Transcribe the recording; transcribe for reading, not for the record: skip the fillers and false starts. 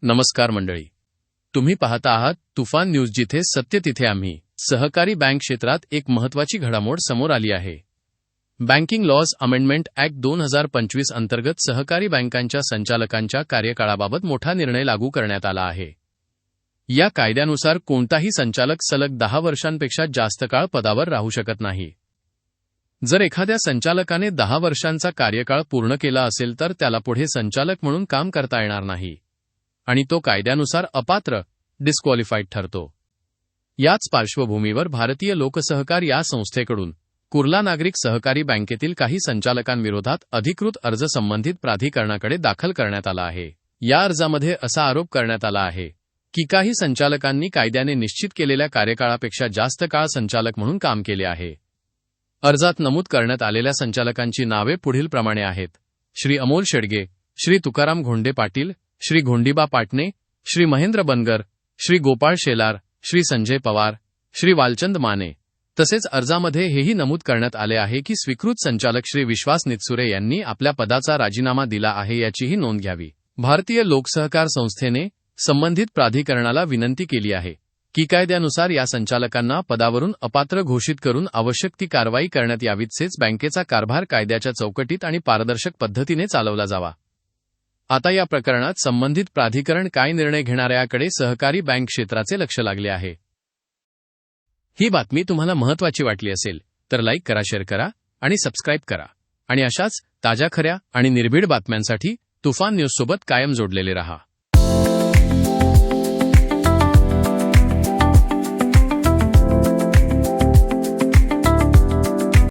नमस्कार मंडळी, तुम्ही पाहता आहात तुफान न्यूज, जिथे सत्य तिथे आम्ही. सहकारी बँक क्षेत्रात एक महत्त्वाची घडामोड समोर आली आहे. बँकिंग लॉज अमेंडमेंट ॲक्ट 2025 अंतर्गत सहकारी बँकांच्या संचालकांच्या कार्यकाळाबाबत मोठा निर्णय लागू करण्यात आला आहे. या कायद्यानुसार कोणताही संचालक सलग 10 वर्षांपेक्षा जास्त काळ पदावर राहू शकत नाही. जर एखाद्या संचालकाने 10 वर्षांचा कार्यकाळ पूर्ण केला असेल तर त्याला पुढे संचालक म्हणून काम करता येणार नाही आणि तो कायद्यानुसार अपात्र डिस्क्वालिफाईड ठरतो. याच पार्श्वभूमीवर भारतीय लोकसहकार या संस्थेकडून कुर्ला नागरिक सहकारी बँकेतील काही संचालकांविरोधात अधिकृत अर्ज संबंधित प्राधिकरणाकडे दाखल करण्यात आला आहे. या अर्जामध्ये असा आरोप करण्यात आला आहे की काही संचालकांनी कायद्याने निश्चित केलेल्या कार्यकाळापेक्षा जास्त काळ संचालक म्हणून काम केले आहे. अर्जात नमूद करण्यात आलेल्या संचालकांची नावे पुढीलप्रमाणे आहेत: श्री अमोल शेडगे, श्री तुकाराम घोंडे पाटील, श्री घोंडीबा पाटणे, श्री महेंद्र बनगर, श्री गोपाळ शेलार, श्री संजय पवार, श्री वालचंद माने. तसेच अर्जामध्ये हेही नमूद करण्यात आले आहे की स्वीकृत संचालक श्री विश्वास नितसुरे यांनी आपल्या पदाचा राजीनामा दिला आहे, याचीही नोंद घ्यावी. भारतीय लोकसहकार संस्थेने संबंधित प्राधिकरणाला विनंती केली आहे की कायद्यानुसार या संचालकांना पदावरून अपात्र घोषित करून आवश्यक ती कारवाई करण्यात यावी, तसेच बँकेचा कारभार कायद्याच्या चौकटीत आणि पारदर्शक पद्धतीने चालवला जावा. आता या प्रकरणात संबंधित प्राधिकरण काय निर्णय घेणार याकडे सहकारी बँक क्षेत्राचे लक्ष लागले आहे. ही बातमी तुम्हाला महत्त्वाची वाटली असेल तर लाईक करा, शेअर करा आणि सबस्क्राईब करा. आणि अशाच ताज्या, खऱ्या आणि निर्भीड बातम्यांसाठी तुफान न्यूज सोबत कायम जोडलेले रहा.